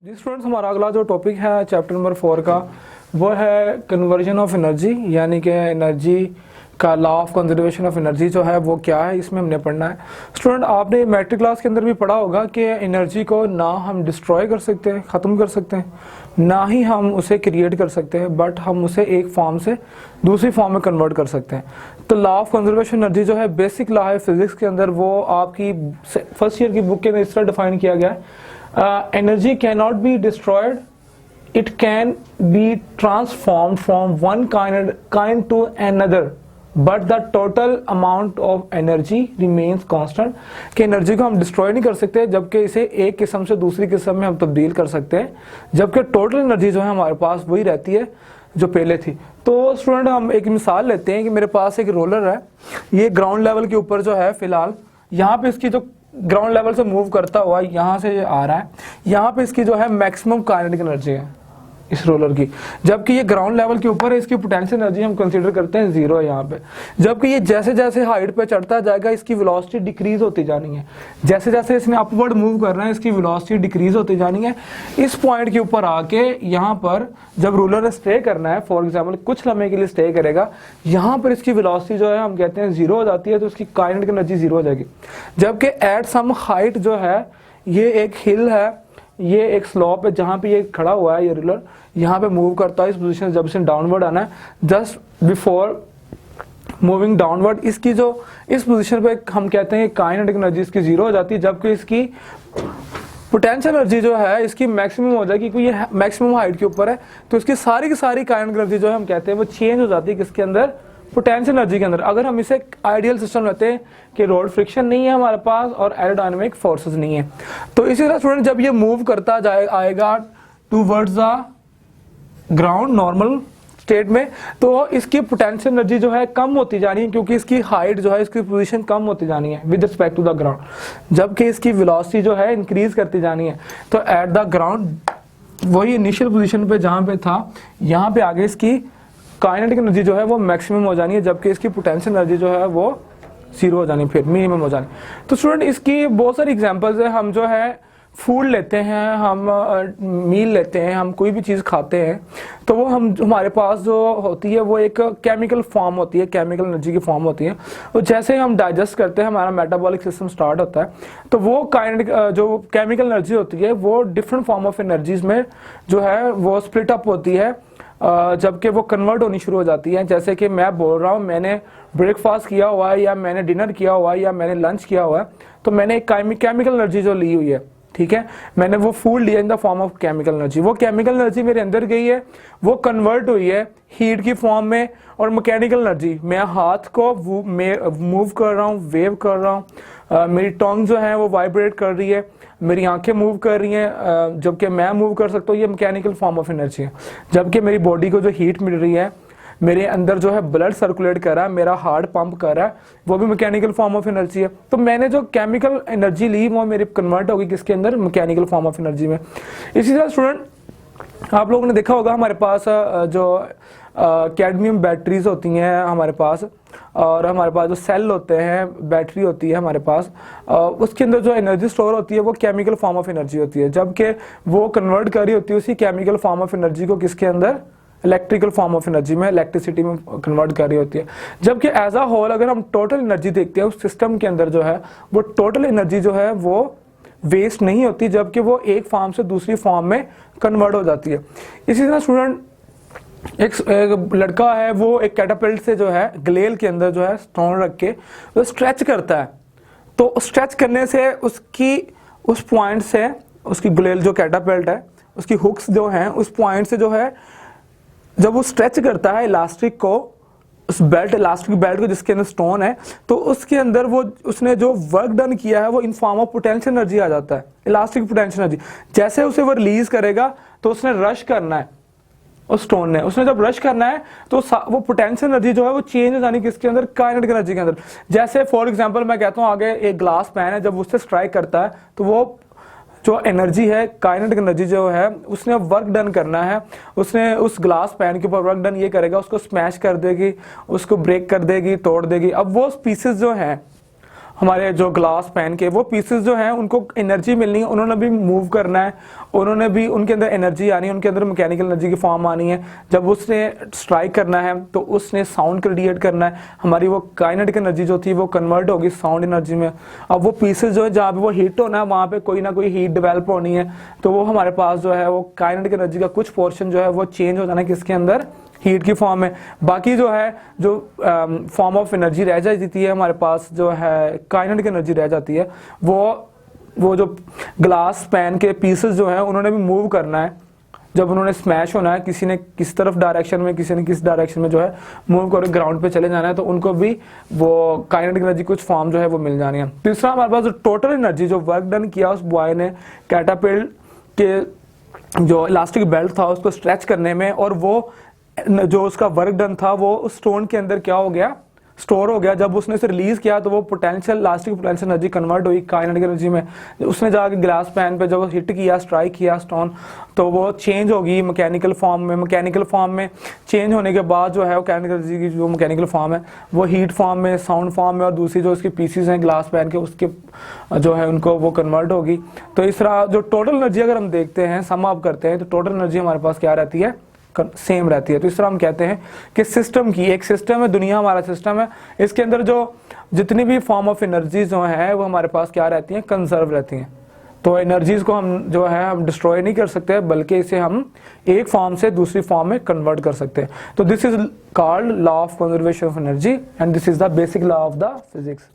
जी students, हमारा अगला जो टॉपिक है चैप्टर नंबर 4 का वो है कन्वर्जन ऑफ एनर्जी, यानी कि एनर्जी का law of conservation of energy जो है वो क्या है, इसमें हमने पढ़ना है। स्टूडेंट, आपने मैट्रिक क्लास के अंदर भी पढ़ा होगा कि एनर्जी को ना हम डिस्ट्रॉय कर सकते हैं, ख़त्म कर सकते हैं, ना ही हम उसे क्रिएट कर सकते हैं, बट हम उसे एक फॉर्म से दूसरी फॉर्म में कन्वर्ट कर सकते हैं। तो लॉ ऑफ कंजर्वेशन एनर्जी जो है बेसिक लॉ है फिजिक्स के अंदर, वो आपकी फर्स्ट ईयर की बुक के अंदर इस तरह डिफाइन किया गया है। Energy cannot be destroyed, it can be transformed from one kind to another, but the total amount of energy remains constant। कि एनर्जी को हम डिस्ट्रॉय नहीं कर सकते, जबकि इसे एक किस्म से दूसरी किस्म में हम तब्दील कर सकते हैं, जबकि टोटल एनर्जी जो है हमारे पास वही रहती है जो पहले थी। तो स्टूडेंट, हम एक मिसाल लेते हैं कि मेरे पास एक रोलर है, ये ग्राउंड लेवल के ऊपर जो है फिलहाल यहाँ पे इसकी जो ग्राउंड लेवल से मूव करता हुआ यहाँ से आ रहा है, यहाँ पे इसकी जो है मैक्सिमम काइनेटिक एनर्जी है इस रोलर की, जबकि ये ग्राउंड लेवल के ऊपर है, इसकी पोटेंशियल एनर्जी हम कंसीडर करते हैं 0 है यहाँ पे। जबकि ये जैसे जैसे हाइट पे चढ़ता जाएगा इसकी वेलोसिटी डिक्रीज होती जानी है, जैसे जैसे इसने अपवर्ड मूव करना है इसकी वेलोसिटी डिक्रीज होती जानी है। इस पॉइंट के ऊपर आके यहाँ पर जब रोलर ने स्टे करना है, फॉर एग्जाम्पल कुछ लम्हे के लिए स्टे करेगा, यहाँ पर इसकी वेलोसिटी जो है हम कहते हैं 0 हो जाती है, तो उसकी काइनेटिक एनर्जी 0 हो जाएगी। जबकि एट सम हाइट जो है, ये एक हिल है, ये एक स्लॉप है जहाँ पे ये खड़ा हुआ है, ये रोलर यहाँ पे मूव करता है इस पोजीशन, जब इसे डाउनवर्ड आना है, जस्ट बिफोर मूविंग डाउनवर्ड इसकी जो इस पोजीशन पे हम कहते हैं काइनेटिक एनर्जी इसकी 0 हो जाती है, जबकि इसकी पोटेंशियल एनर्जी जो है इसकी मैक्सिमम हो जाएगी, क्योंकि ये मैक्सिमम हाइट के ऊपर है, तो इसकी सारी की सारी काइनेटिक एनर्जी जो है हम कहते हैं वो चेंज हो जाती है किसके अंदर, पोटेंशियल एनर्जी के अंदर। अगर हम इसे आइडियल सिस्टम लेते हैं कि रोड फ्रिक्शन नहीं है हमारे पास और एरोडायनामिक फोर्सेस नहीं है, तो इसी तरह स्टूडेंट जब ये मूव करता आएगा towards the ground normal state में, तो इसकी पोटेंशियल एनर्जी जो है कम होती जानी है, क्योंकि इसकी हाइट जो है, इसकी पोजीशन कम होती जानी है with respect to the ground, जबकि इसकी वेलोसिटी जो है इंक्रीज करती जानी है। तो एट द ग्राउंड वही इनिशियल पोजीशन पे जहाँ पे था, यहाँ पे आगे इसकी काइनेटिक एनर्जी जो है वो मैक्सिमम हो जानी है, जबकि इसकी पोटेंशियल एनर्जी जो है वो 0 हो जानी, फिर मिनिमम हो जानी। तो स्टूडेंट, इसकी बहुत सारी एग्जांपल्स है। हम जो है फूड लेते हैं, हम मील लेते हैं, हम कोई भी चीज़ खाते हैं, तो वो हमारे पास जो होती है वो एक केमिकल फॉर्म होती है, केमिकल एनर्जी की फॉर्म होती है। और जैसे हम डाइजेस्ट करते हैं, हमारा मेटाबॉलिक सिस्टम स्टार्ट होता है, तो वो काइनेटिक जो केमिकल एनर्जी होती है वो डिफरेंट फॉर्म ऑफ एनर्जीज में जो है वो स्प्लिट अप होती है, जबकि वो कन्वर्ट होनी शुरू हो जाती है। जैसे कि मैं बोल रहा हूँ मैंने ब्रेकफास्ट किया हुआ है, या मैंने डिनर किया हुआ है, या मैंने लंच किया हुआ है, तो मैंने एक केमिकल एनर्जी जो ली हुई है, ठीक है, मैंने वो फूड लिया in the form of chemical energy, वो केमिकल एनर्जी मेरे अंदर गई है, वो कन्वर्ट हुई है हीट की फॉर्म में। और मैकेनिकल एनर्जी, मैं हाथ को मूव कर रहा हूँ, वेव कर रहा हूँ, मेरी टंग जो है वो वाइब्रेट कर रही है, मेरी आंखें मूव कर रही हैं, जबकि मैं मूव कर सकता हूँ, ये मैकेनिकल फॉर्म ऑफ एनर्जी है। जबकि मेरी बॉडी को जो हीट मिल रही है, मेरे अंदर जो है ब्लड सर्कुलेट कर रहा है, मेरा हार्ट पंप कर रहा है, वो भी मैकेनिकल फॉर्म ऑफ एनर्जी है। तो मैंने जो केमिकल एनर्जी ली वो मेरी कन्वर्ट होगी किसके अंदर, मैकेनिकल फॉर्म ऑफ एनर्जी में। इसी तरह स्टूडेंट, आप लोगों ने देखा होगा हमारे पास जो कैडमियम बैटरीज होती हैं हमारे पास, और हमारे पास जो सेल होते हैं, बैटरी होती है हमारे पास, उसके अंदर जो एनर्जी स्टोर होती है वो केमिकल फॉर्म ऑफ एनर्जी होती है, जबकि वो कन्वर्ट कर रही होती है उसी केमिकल फॉर्म ऑफ एनर्जी को किसके अंदर, इलेक्ट्रिकल फॉर्म ऑफ एनर्जी में, इलेक्ट्रिसिटी में कन्वर्ट कर रही होती है। जबकि एज अ होल अगर हम टोटल एनर्जी देखते हैं उस सिस्टम के अंदर जो है, वो टोटल एनर्जी जो है वो वेस्ट नहीं होती, जबकि वो एक फॉर्म से दूसरी फॉर्म में कन्वर्ट हो जाती है। इसी तरह स्टूडेंट, एक लड़का है, वो एक कैटापल्ट से जो है ग्लेल के अंदर जो है स्टोन रख के वो स्ट्रेच करता है, तो स्ट्रेच करने से उसकी उस पॉइंट से उसकी ग्लेल जो कैटापल्ट है उसकी हुक्स जो हैं उस पॉइंट से जो है, जब वो स्ट्रेच करता है इलास्टिक को, उस बेल्ट, इलास्टिक बेल्ट को जिसके अंदर स्टोन है, तो उसके अंदर वो उसने जो वर्क डन किया है वो in form of potential energy आ जाता है, इलास्टिक पोटेंशियल एनर्जी। जैसे उसे वो रिलीज करेगा तो उसने रश करना है, उस स्टोन ने उसने जब रश करना है तो वो पोटेंशियल एनर्जी जो है वो चेंज हो जानी किसके अंदर, काइनेटिक एनर्जी के अंदर। जैसे फॉर एग्जांपल मैं कहता हूँ आगे एक ग्लास पैन है, जब उससे स्ट्राइक करता है तो वो जो एनर्जी है, काइनेटिक एनर्जी जो है, उसने वर्क डन करना है, उसने उस ग्लास पैन के ऊपर वर्क डन ये करेगा, उसको स्मैश कर देगी, उसको ब्रेक कर देगी, तोड़ देगी। अब वो पीसेस जो हैं हमारे जो ग्लास पैन के वो पीसेस जो हैं उनको एनर्जी मिलनी है, उन्होंने भी मूव करना है, उन्होंने भी उनके अंदर एनर्जी आनी है, उनके अंदर मैकेनिकल एनर्जी की फॉर्म आनी है। जब उसने स्ट्राइक करना है तो उसने साउंड क्रिएट करना है, हमारी वो काइनेटिक एनर्जी जो थी वो कन्वर्ट होगी साउंड एनर्जी में। अब वो पीसेस जो है जहाँ पे वो हीट होना है वहाँ पे कोई ना कोई हीट डेवलप होनी है, तो वो हमारे पास जो है वो काइनेटिक एनर्जी का कुछ पोर्शन जो है वो चेंज हो जाना है किसके अंदर, हीट की फॉर्म में। बाकी जो है जो फॉर्म ऑफ एनर्जी रह जाती है हमारे पास जो है काइनेटिक एनर्जी रह जाती है, वो जो ग्लास पैन के पीसेस जो है उन्होंने भी मूव करना है। जब उन्होंने स्मैश होना है, किसी ने किस तरफ डायरेक्शन में, किसी ने किस डायरेक्शन में जो है मूव कर ग्राउंड पे चले जाना है, तो उनको भी वो काइनेटिक एनर्जी कुछ फॉर्म जो है वो मिल जानी है। तीसरा हमारे पास जो टोटल एनर्जी जो वर्क डन किया उस बॉय ने कैटापिल्ट के जो इलास्टिक बेल्ट था उसको स्ट्रेच करने में, और वो जो उसका वर्क डन था वो उस स्टोन के अंदर क्या हो गया, स्टोर हो गया। जब उसने इसे रिलीज किया तो वो potential elastic potential energy convert हुई काइनेटिक एनर्जी में। उसने जाके ग्लास पैन पे जब हिट किया, स्ट्राइक किया स्टोन, तो वो चेंज होगी मैकेनिकल फॉर्म में। मैकेनिकल फॉर्म में चेंज होने के बाद जो है वो काइनेटिक एनर्जी की जो मैकेनिकल फॉर्म है वो हीट फॉर्म में, साउंड फॉर्म में, और दूसरी जो उसकी पीसीस हैं ग्लास पैन के उसके जो है उनको वो कन्वर्ट होगी। तो इस तरह जो टोटल एनर्जी अगर हम देखते हैं, सम अप करते हैं, तो टोटल एनर्जी हमारे पास क्या रहती है, सेम रहती है। तो इस तरह हम कहते हैं कि सिस्टम की एक सिस्टम है, दुनिया हमारा सिस्टम है, इसके अंदर जो जितनी भी फॉर्म ऑफ एनर्जी जो है वो हमारे पास क्या रहती हैं, कंजर्व रहती हैं। तो एनर्जीज को हम जो है हम डिस्ट्रॉय नहीं कर सकते, बल्कि इसे हम एक फॉर्म से दूसरी फॉर्म में कन्वर्ट कर सकते हैं। तो this is called law of conservation of energy and this is the basic law of the physics.